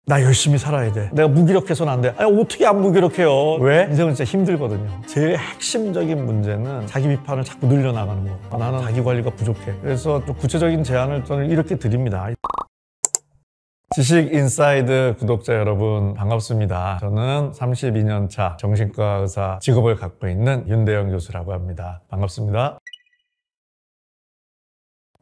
나 열심히 살아야 돼. 내가 무기력해서는 안 돼. 아니, 어떻게 안 무기력해요? 왜? 인생은 진짜 힘들거든요. 제일 핵심적인 문제는 자기 비판을 자꾸 늘려나가는 거. 나는 자기 관리가 부족해. 그래서 좀 구체적인 제안을 저는 이렇게 드립니다. 지식 인사이드 구독자 여러분 반갑습니다. 저는 32년 차 정신과 의사 직업을 갖고 있는 윤대영 교수라고 합니다. 반갑습니다.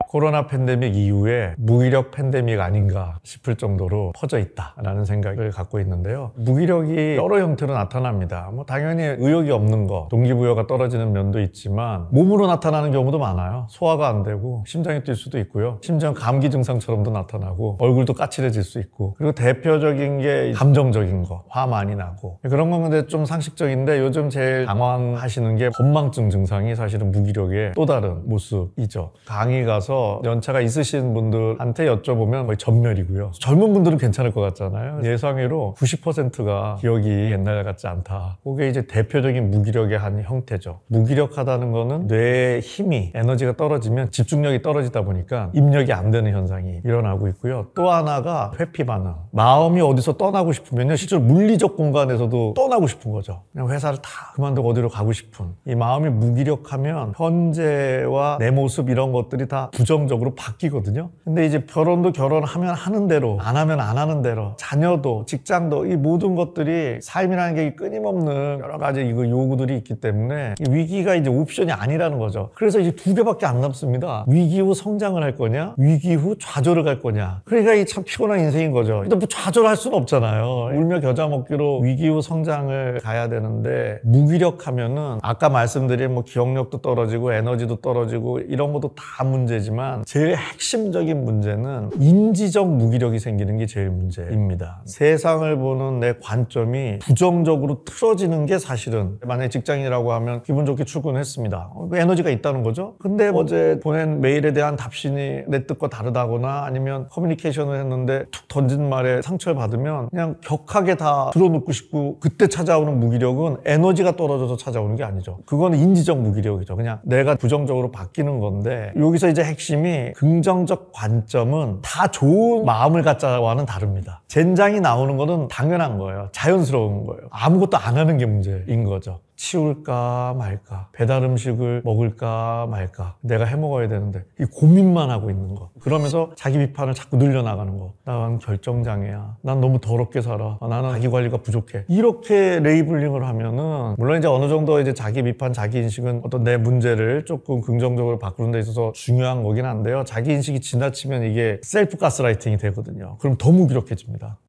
코로나 팬데믹 이후에 무기력 팬데믹 아닌가 싶을 정도로 퍼져 있다라는 생각을 갖고 있는데요. 무기력이 여러 형태로 나타납니다. 당연히 의욕이 없는 거, 동기부여가 떨어지는 면도 있지만 몸으로 나타나는 경우도 많아요. 소화가 안 되고 심장이 뛸 수도 있고요. 심지어 감기 증상처럼도 나타나고 얼굴도 까칠해질 수 있고, 그리고 대표적인 게 감정적인 거, 화 많이 나고, 그런 건 근데 좀 상식적인데 요즘 제일 당황하시는 게 건망증 증상이 사실은 무기력의 또 다른 모습이죠. 강의 가서 연차가 있으신 분들한테 여쭤보면 거의 전멸이고요. 젊은 분들은 괜찮을 것 같잖아요. 예상외로 90%가 기억이 옛날 같지 않다. 그게 이제 대표적인 무기력의 한 형태죠. 무기력하다는 거는 뇌의 힘이, 에너지가 떨어지면 집중력이 떨어지다 보니까 입력이 안 되는 현상이 일어나고 있고요. 또 하나가 회피 반응. 마음이 어디서 떠나고 싶으면요, 실제로 물리적 공간에서도 떠나고 싶은 거죠. 그냥 회사를 다 그만두고 어디로 가고 싶은. 이 마음이 무기력하면 현재와 내 모습 이런 것들이 다 부정적으로 바뀌거든요. 근데 이제 결혼도 결혼하면 하는 대로, 안 하면 안 하는 대로, 자녀도, 직장도, 이 모든 것들이 삶이라는 게 끊임없는 여러 가지 요구들이 있기 때문에 위기가 이제 옵션이 아니라는 거죠. 그래서 이제 두 개밖에 안 남습니다. 위기 후 성장을 할 거냐, 위기 후 좌절을 갈 거냐. 그러니까 이 참 피곤한 인생인 거죠. 근데 좌절할 수는 없잖아요. 울며 겨자 먹기로 위기 후 성장을 가야 되는데, 무기력하면은 아까 말씀드린 기억력도 떨어지고 에너지도 떨어지고 이런 것도 다 문제지만 제일 핵심적인 문제는 인지적 무기력이 생기는 게 제일 문제입니다. 세상을 보는 내 관점이 부정적으로 틀어지는 게 사실은, 만약에 직장인이라고 하면 기분 좋게 출근했습니다. 에너지가 있다는 거죠. 근데 어제 보낸 메일에 대한 답신이 내 뜻과 다르다거나, 아니면 커뮤니케이션을 했는데 툭 던진 말에 상처를 받으면 그냥 격하게 다 들어놓고 싶고, 그때 찾아오는 무기력은 에너지가 떨어져서 찾아오는 게 아니죠. 그거는 인지적 무기력이죠. 그냥 내가 부정적으로 바뀌는 건데, 여기서 이제 핵심이 긍정적 관점은 다 좋은 마음을 갖자와는 다릅니다. 젠장이 나오는 거는 당연한 거예요. 자연스러운 거예요. 아무것도 안 하는 게 문제인 거죠. 치울까 말까, 배달 음식을 먹을까 말까, 내가 해 먹어야 되는데 이 고민만 하고 있는 거. 그러면서 자기 비판을 자꾸 늘려나가는 거. 난 결정장애야, 난 너무 더럽게 살아, 나는 자기 관리가 부족해. 이렇게 레이블링을 하면은, 물론 이제 어느 정도 이제 자기 비판, 자기 인식은 어떤 내 문제를 조금 긍정적으로 바꾸는 데 있어서 중요한 거긴 한데요, 자기 인식이 지나치면 이게 셀프 가스라이팅이 되거든요. 그럼 더 무기력해집니다.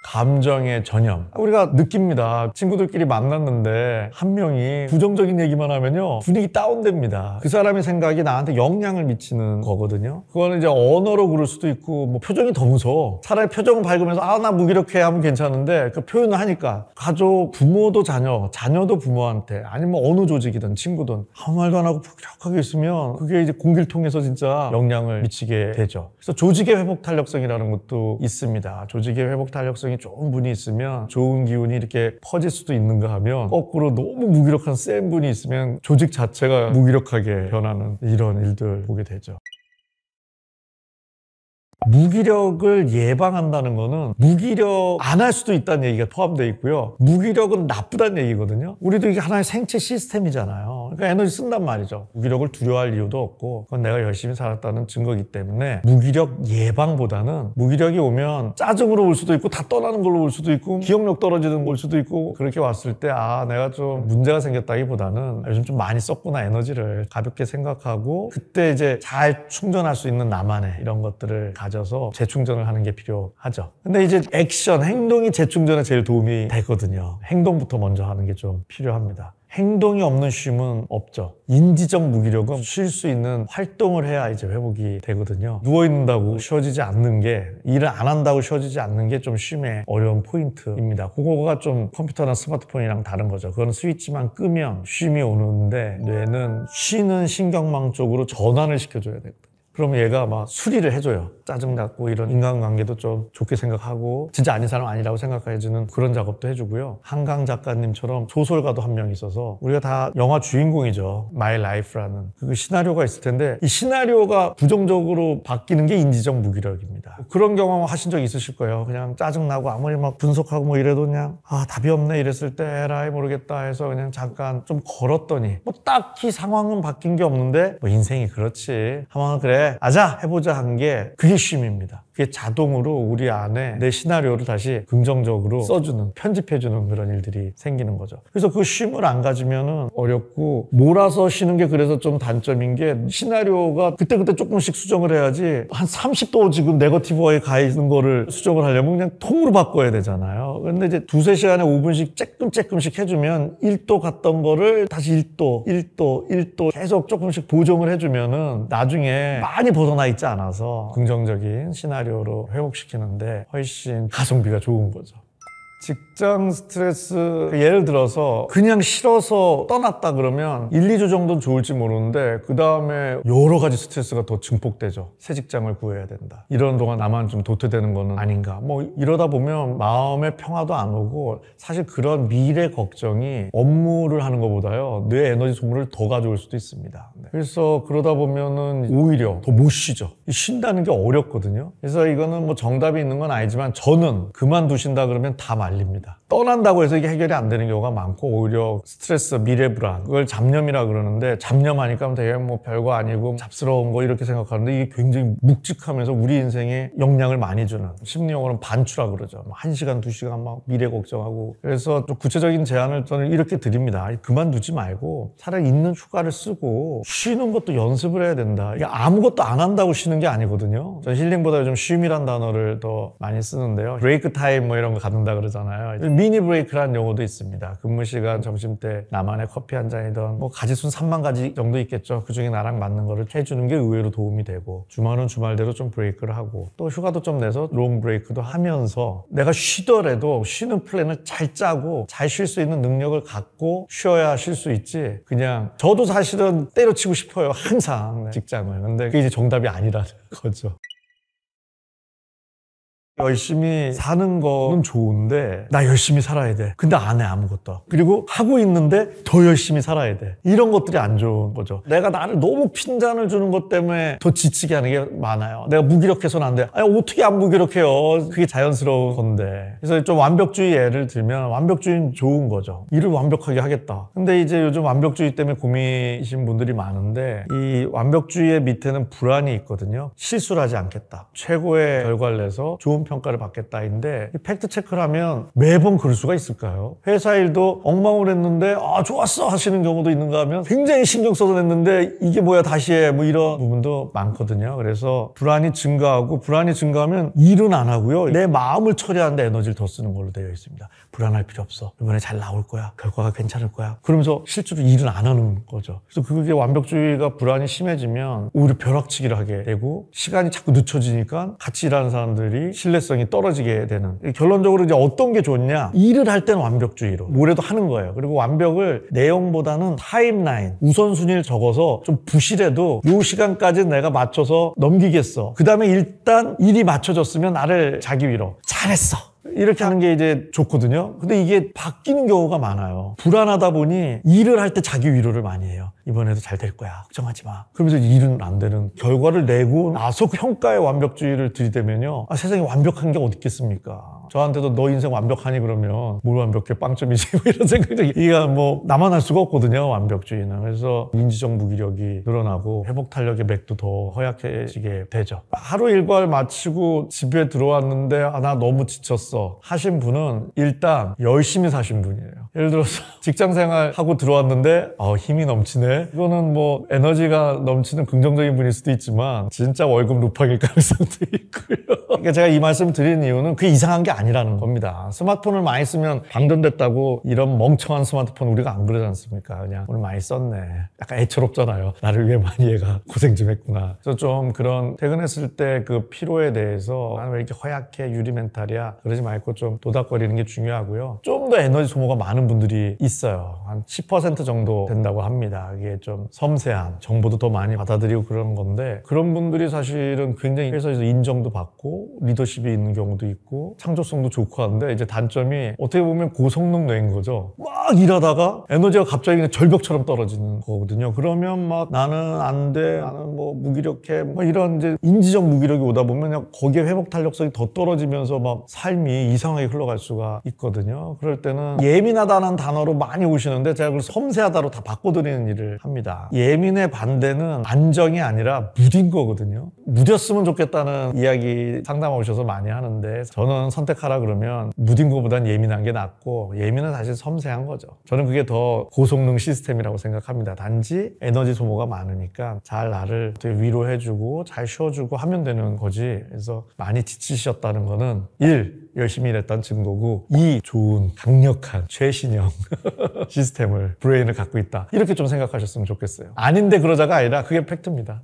감정의 전염. 우리가 느낍니다. 친구들끼리 만났는데 한 명이 부정적인 얘기만 하면요, 분위기 다운됩니다. 그 사람의 생각이 나한테 영향을 미치는 거거든요. 그거는 이제 언어로 그럴 수도 있고, 표정이 더 무서워. 차라리 표정을 밝으면서 나 무기력해 하면 괜찮은데, 그 표현을 하니까 가족, 부모도 자녀, 자녀도 부모한테, 아니면 어느 조직이든 친구든 아무 말도 안 하고 무기력하게 있으면 그게 이제 공기를 통해서 진짜 영향을 미치게 되죠. 그래서 조직의 회복 탄력성이라는 것도 있습니다. 조직의 회복 탄력성이 좋은 분이 있으면 좋은 기운이 이렇게 퍼질 수도 있는가 하면, 거꾸로 너무 무기력한 센 분이 있으면 조직 자체가 무기력하게 변하는 이런 일들 보게 되죠. 무기력을 예방한다는 거는 무기력 안 할 수도 있다는 얘기가 포함되어 있고요, 무기력은 나쁘다는 얘기거든요. 우리도 이게 하나의 생체 시스템이잖아요. 그러니까 에너지 쓴단 말이죠. 무기력을 두려워할 이유도 없고, 그건 내가 열심히 살았다는 증거이기 때문에 무기력 예방보다는, 무기력이 오면 짜증으로 올 수도 있고 다 떠나는 걸로 올 수도 있고 기억력 떨어지는 걸 수도 있고, 그렇게 왔을 때 내가 좀 문제가 생겼다기보다는 요즘 좀 많이 썼구나, 에너지를 가볍게 생각하고, 그때 이제 잘 충전할 수 있는 나만의 이런 것들을 가져서 재충전을 하는 게 필요하죠. 근데 이제 액션, 행동이 재충전에 제일 도움이 되거든요. 행동부터 먼저 하는 게 좀 필요합니다. 행동이 없는 쉼은 없죠. 인지적 무기력은 쉴 수 있는 활동을 해야 이제 회복이 되거든요. 누워있는다고 쉬어지지 않는 게, 일을 안 한다고 쉬어지지 않는 게 좀 쉼의 어려운 포인트입니다. 그거가 좀 컴퓨터나 스마트폰이랑 다른 거죠. 그건 스위치만 끄면 쉼이 오는데, 뇌는 쉬는 신경망 쪽으로 전환을 시켜줘야 되거든요. 그럼 얘가 막 수리를 해줘요. 짜증났고 이런 인간관계도 좀 좋게 생각하고 진짜 아닌 사람 아니라고 생각해주는 그런 작업도 해주고요. 한강 작가님처럼 소설가도 한 명 있어서 우리가 다 영화 주인공이죠. My Life라는 그 시나리오가 있을 텐데 이 시나리오가 부정적으로 바뀌는 게 인지적 무기력입니다. 그런 경험 하신 적 있으실 거예요. 그냥 짜증나고 아무리 막 분석하고 뭐 이래도 그냥 답이 없네 이랬을 때 에라이 모르겠다 해서 그냥 잠깐 좀 걸었더니 뭐 딱히 상황은 바뀐 게 없는데 뭐 인생이 그렇지. 한번 그래 아자 해보자 한 게 그게 쉼입니다. 그게 자동으로 우리 안에 내 시나리오를 다시 긍정적으로 써주는, 편집해주는 그런 일들이 생기는 거죠. 그래서 그 쉼을 안 가지면은 어렵고, 몰아서 쉬는 게 그래서 좀 단점인 게 시나리오가 그때그때 조금씩 수정을 해야지 한 30도 지금 네거티브에 가 있는 거를 수정을 하려면 그냥 통으로 바꿔야 되잖아요. 근데 이제 두세 시간에 5분씩 쬐끔씩 해주면 1도 갔던 거를 다시 1도, 1도, 1도 계속 조금씩 보정을 해주면은 나중에 많이 벗어나 있지 않아서 긍정적인 시나리오로 회복시키는데 훨씬 가성비가 좋은 거죠. 직장 스트레스, 예를 들어서 그냥 싫어서 떠났다 그러면 1, 2주 정도는 좋을지 모르는데 그 다음에 여러 가지 스트레스가 더 증폭되죠. 새 직장을 구해야 된다. 이런 동안 나만 좀 도태되는 거는 아닌가. 뭐 이러다 보면 마음의 평화도 안 오고, 사실 그런 미래 걱정이 업무를 하는 것보다요 뇌 에너지 소모를 더 가져올 수도 있습니다. 그래서 그러다 보면은 오히려 더 못 쉬죠. 쉰다는 게 어렵거든요. 그래서 이거는 뭐 정답이 있는 건 아니지만 저는 그만두신다 그러면 다 말립니다. 떠난다고 해서 이게 해결이 안 되는 경우가 많고, 오히려 스트레스, 미래 불안, 그걸 잡념이라 그러는데, 잡념하니까 되게 뭐 별거 아니고 잡스러운 거 이렇게 생각하는데 이게 굉장히 묵직하면서 우리 인생에 영향을 많이 주는, 심리용어로는 반추라 그러죠. 1시간, 2시간 막 미래 걱정하고. 그래서 좀 구체적인 제안을 저는 이렇게 드립니다. 그만두지 말고 차라리 있는 휴가를 쓰고 쉬는 것도 연습을 해야 된다. 이게 아무것도 안 한다고 쉬는 게 아니거든요. 저는 힐링보다 요즘 쉼이란 단어를 더 많이 쓰는데요. 브레이크 타임 뭐 이런 거 갖는다 그러잖아요. 미니 브레이크라는 용어도 있습니다. 근무 시간, 점심때 나만의 커피 한 잔이든 뭐 가지수는 3만 가지 정도 있겠죠. 그중에 나랑 맞는 거를 해주는 게 의외로 도움이 되고, 주말은 주말대로 좀 브레이크를 하고, 또 휴가도 좀 내서 롱 브레이크도 하면서 내가 쉬더라도 쉬는 플랜을 잘 짜고 잘 쉴 수 있는 능력을 갖고 쉬어야 쉴 수 있지. 그냥 저도 사실은 때려치고 싶어요. 항상 직장을. 근데 그게 이제 정답이 아니라는 거죠. 열심히 사는 거는 좋은데 나 열심히 살아야 돼. 근데 안 해 아무것도. 그리고 하고 있는데 더 열심히 살아야 돼. 이런 것들이 안 좋은 거죠. 내가 나를 너무 핀잔을 주는 것 때문에 더 지치게 하는 게 많아요. 내가 무기력해서는 안 돼. 아니 어떻게 안 무기력해요. 그게 자연스러운 건데. 그래서 좀 완벽주의 예를 들면, 완벽주의는 좋은 거죠. 일을 완벽하게 하겠다. 근데 이제 요즘 완벽주의 때문에 고민이신 분들이 많은데, 이 완벽주의의 밑에는 불안이 있거든요. 실수를 하지 않겠다. 최고의 결과를 내서 좋은 평가를 받겠다인데, 팩트 체크를 하면 매번 그럴 수가 있을까요? 회사 일도 엉망을 했는데 좋았어 하시는 경우도 있는가 하면 굉장히 신경 써서 냈는데 이게 뭐야 다시 해 뭐 이런 부분도 많거든요. 그래서 불안이 증가하고, 불안이 증가하면 일은 안 하고요, 내 마음을 처리하는데 에너지를 더 쓰는 걸로 되어 있습니다. 불안할 필요 없어. 이번에 잘 나올 거야. 결과가 괜찮을 거야. 그러면서 실제로 일은 안 하는 거죠. 그래서 그게 완벽주의가 불안이 심해지면 오히려 벼락치기를 하게 되고, 시간이 자꾸 늦춰지니까 같이 일하는 사람들이 신뢰성이 떨어지게 되는. 결론적으로 이제 어떤 게 좋냐? 일을 할 때는 완벽주의로 뭐래도 하는 거예요. 그리고 완벽을 내용보다는 타임라인, 우선순위를 적어서 좀 부실해도 요 시간까지 내가 맞춰서 넘기겠어. 그 다음에 일단 일이 맞춰졌으면 나를 자기 위로 잘했어. 이렇게 하는 게 이제 좋거든요. 근데 이게 바뀌는 경우가 많아요. 불안하다 보니 일을 할 때 자기 위로를 많이 해요. 이번에도 잘 될 거야. 걱정하지 마. 그러면서 일은 안 되는, 결과를 내고 나서 평가의 완벽주의를 들이대면요, 세상에 완벽한 게 어디 있겠습니까? 저한테도 너 인생 완벽하니 그러면 뭘 완벽해, 빵점이지 뭐 이런 생각이, 이게 뭐 나만 할 수가 없거든요, 완벽주의는. 그래서 인지적 무기력이 늘어나고 회복 탄력의 맥도 더 허약해지게 되죠. 하루 일과를 마치고 집에 들어왔는데 나 너무 지쳤어 하신 분은 일단 열심히 사신 분이에요. 예를 들어서 직장생활 하고 들어왔는데 힘이 넘치네. 이거는 뭐 에너지가 넘치는 긍정적인 분일 수도 있지만 진짜 월급 루팡일 가능성도 있고요. 그러니까 제가 이 말씀 드리는 이유는 그게 이상한 게 아니라는 겁니다. 스마트폰을 많이 쓰면 방전됐다고, 이런 멍청한 스마트폰 우리가 안 그러지 않습니까? 그냥 오늘 많이 썼네. 약간 애처롭잖아요. 나를 위해 많이 얘가 고생 좀 했구나. 그래서 좀 그런 퇴근했을 때 그 피로에 대해서 나는 왜 이렇게 허약해, 유리 멘탈이야, 그러지 말고 좀 도닥거리는 게 중요하고요. 좀 더 에너지 소모가 많은 분들이 있어요. 한 10% 정도 된다고 합니다. 자기의 좀 섬세함, 정보도 더 많이 받아들이고 그런 건데 그런 분들이 사실은 굉장히 회사에서 인정도 받고 리더십이 있는 경우도 있고 창조성도 좋고 한데 이제 단점이 어떻게 보면 고성능 뇌인 거죠. 막 일하다가 에너지가 갑자기 그냥 절벽처럼 떨어지는 거거든요. 그러면 막 나는 안 돼, 나는 뭐 무기력해, 뭐 이런 이제 인지적 무기력이 오다 보면 그냥 거기에 회복 탄력성이 더 떨어지면서 막 삶이 이상하게 흘러갈 수가 있거든요. 그럴 때는 예민하다는 단어로 많이 오시는데 제가 그걸 섬세하다로 다 바꿔드리는 일을 합니다. 예민의 반대는 안정이 아니라 무딘 거거든요. 무뎠으면 좋겠다는 이야기 상담 오셔서 많이 하는데 저는 선택하라 그러면 무딘 거보단 예민한 게 낫고 예민은 사실 섬세한 거죠. 저는 그게 더 고성능 시스템이라고 생각합니다. 단지 에너지 소모가 많으니까 잘 나를 위로해주고 잘 쉬어주고 하면 되는 거지. 그래서 많이 지치셨다는 거는 1. 열심히 일했던 증거고 2. 좋은 강력한 최신형 시스템을 브레인을 갖고 있다. 이렇게 좀 생각하셨으면 좋겠어요. 아닌데 그러자가 아니라 그게 팩트입니다.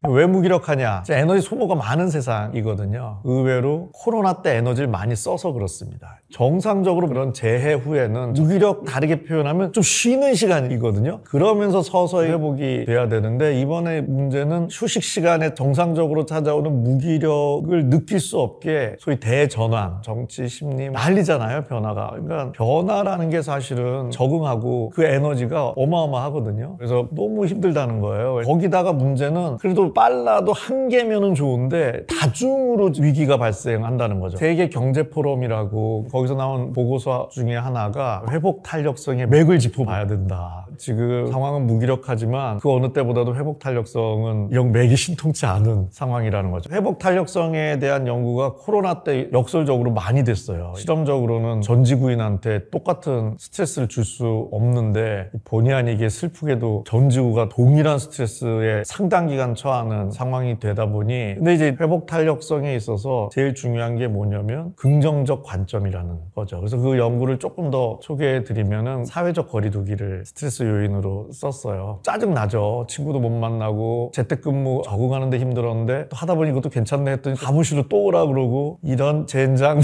왜 무기력하냐? 에너지 소모가 많은 세상이거든요. 의외로 코로나 때 에너지를 많이 써서 그렇습니다. 정상적으로 그런 재해 후에는 무기력 다르게 표현하면 좀 쉬는 시간이거든요. 그러면서 서서히 회복이 돼야 되는데 이번에 문제는 휴식 시간에 정상적으로 찾아오는 무기력을 느낄 수 없게 소위 대전환, 정치, 심리 난리잖아요. 변화가. 그러니까 변화라는 게 사실은 적응하고 그 에너지가 어마어마하거든요. 그래서 너무 힘들다는 거예요. 거기다가 문제는 그래도 빨라도 한계면은 좋은데 다중으로 위기가 발생한다는 거죠. 세계 경제 포럼이라고 거기서 나온 보고서 중에 하나가 회복 탄력성의 맥을 짚어봐야 된다. 지금 상황은 무기력하지만 그 어느 때보다도 회복 탄력성은 영 맥이 신통치 않은 상황이라는 거죠. 회복 탄력성에 대한 연구가 코로나 때 역설적으로 많이 됐어요. 실험적으로는 전 지구인한테 똑같은 스트레스를 줄 수 없는데 본의 아니게 슬프게도 전 지구가 동일한 스트레스에 상당 기간 처하는 상황이 되다 보니 근데 이제 회복 탄력성에 있어서 제일 중요한 게 뭐냐면 긍정적 관점이라는 거죠. 그래서 그 연구를 조금 더 소개해 드리면은 사회적 거리두기를 스트레스 요인으로 썼어요. 짜증나죠. 친구도 못 만나고 재택근무 적응하는데 힘들었는데 또 하다 보니 이것도 괜찮네 했더니 사무실로 또 오라 그러고 이런 젠장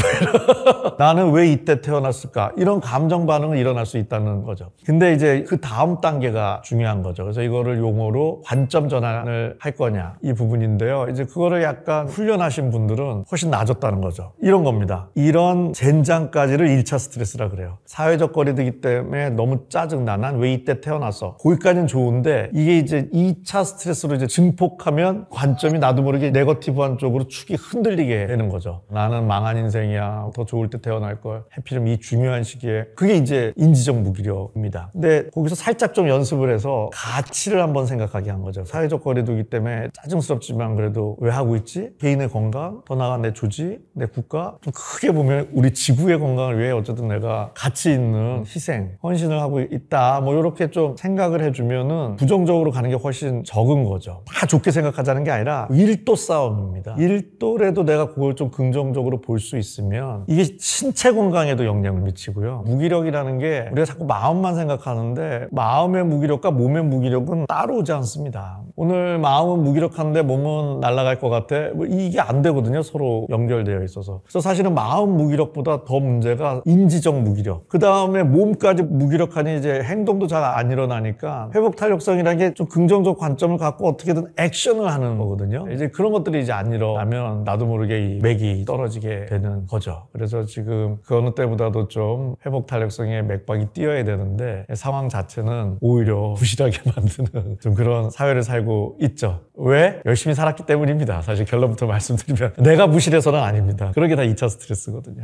나는 왜 이때 태어났을까 이런 감정 반응은 일어날 수 있다는 거죠. 근데 이제 그 다음 단계가 중요한 거죠. 그래서 이거를 용어로 관점 전환을 할 거냐 이 부분인데요. 이제 그거를 약간 훈련하신 분들은 훨씬 나아졌다는 거죠. 이런 겁니다. 이런 젠장까지를 1차 스트레스라 그래요. 사회적 거리두기 때문에 너무 짜증나. 난 왜 이때 태어났어. 거기까지는 좋은데 이게 이제 2차 스트레스로 이제 증폭하면 관점이 나도 모르게 네거티브한 쪽으로 축이 흔들리게 되는 거죠. 나는 망한 인생이야. 더 좋을 때 태어날 걸. 하필이면 이 중요한 시기에. 그게 이제 인지적 무기력입니다. 근데 거기서 살짝 좀 연습을 해서 가치를 한번 생각하게 한 거죠. 사회적 거리두기 때문에 짜증스럽지만 그래도 왜 하고 있지? 개인의 건강, 더 나아가 내 조직, 내 국가. 좀 크게 보면 우리 지구의 건강을 위해 어쨌든 내가 가치 있는 희생, 헌신을 하고 있다. 뭐 이렇게 좀 생각을 해주면은 부정적으로 가는 게 훨씬 적은 거죠. 다 좋게 생각하자는 게 아니라 1도 싸움입니다. 1도라도 내가 그걸 좀 긍정적으로 볼 수 있으면 이게 신체 건강에도 영향을 미치고요. 무기력이라는 게 우리가 자꾸 마음만 생각하는데 마음의 무기력과 몸의 무기력은 따로 오지 않습니다. 오늘 마음은 무기력한데 몸은 날아갈 것 같아. 뭐 이게 안 되거든요. 서로 연결되어 있어서. 그래서 사실은 마음 무기력보다 더 문제가 인지적 무기력. 그 다음에 몸까지 무기력하니 이제 행동도 잘 안 일어나니까 회복 탄력성이라는 게 좀 긍정적 관점을 갖고 어떻게든 액션을 하는 거거든요. 이제 그런 것들이 이제 안 일어나면 나도 모르게 이 맥이 떨어지게 되는 거죠. 그래서 지금 그 어느 때보다도 좀 회복 탄력성의 맥박이 뛰어야 되는데 상황 자체는 오히려 부실하게 만드는 좀 그런 사회를 살고 있죠. 왜? 열심히 살았기 때문입니다. 사실 결론부터 말씀드리면 내가 부실해서는 아닙니다. 그런 게 다 2차 스트레스거든요.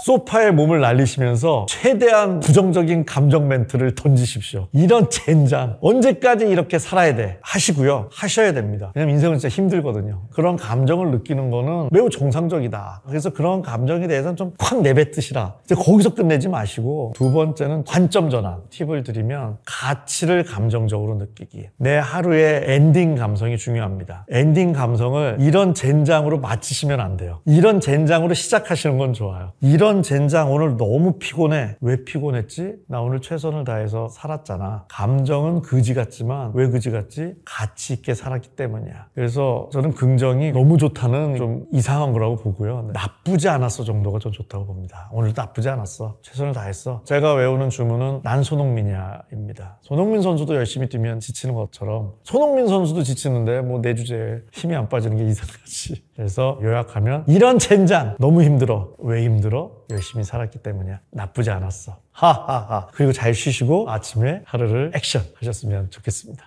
소파에 몸을 날리시면서 최대한 부정적인 감정 멘트를 던지십시오. 이런 젠장 언제까지 이렇게 살아야 돼 하시고요. 하셔야 됩니다. 왜냐면 인생은 진짜 힘들거든요. 그런 감정을 느끼는 거는 매우 정상적이다. 그래서 그런 감정에 대해서는 좀 확 내뱉으시라. 이제 거기서 끝내지 마시고 두 번째는 관점 전환 팁을 드리면 가치를 감정적으로 느끼기. 내 하루의 엔딩 감성이 중요합니다. 엔딩 감성을 이런 젠장으로 마치시면 안 돼요. 이런 젠장으로 시작하시는 건 좋아요. 이런 이런 젠장 오늘 너무 피곤해. 왜 피곤했지? 나 오늘 최선을 다해서 살았잖아. 감정은 그지 같지만 왜 그지 같지? 가치 있게 살았기 때문이야. 그래서 저는 긍정이 너무 좋다는 좀 이상한 거라고 보고요. 나쁘지 않았어 정도가 좀 좋다고 봅니다. 오늘도 나쁘지 않았어. 최선을 다했어. 제가 외우는 주문은 난 손흥민이야입니다. 손흥민 선수도 열심히 뛰면 지치는 것처럼 손흥민 선수도 지치는데 뭐 내 주제에 힘이 안 빠지는 게 이상하지. 그래서 요약하면 이런 젠장 너무 힘들어. 왜 힘들어? 열심히 살았기 때문이야. 나쁘지 않았어. 하하하. 그리고 잘 쉬시고 아침에 하루를 액션 하셨으면 좋겠습니다.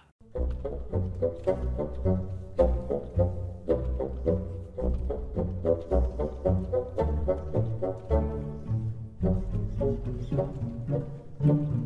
Thank you.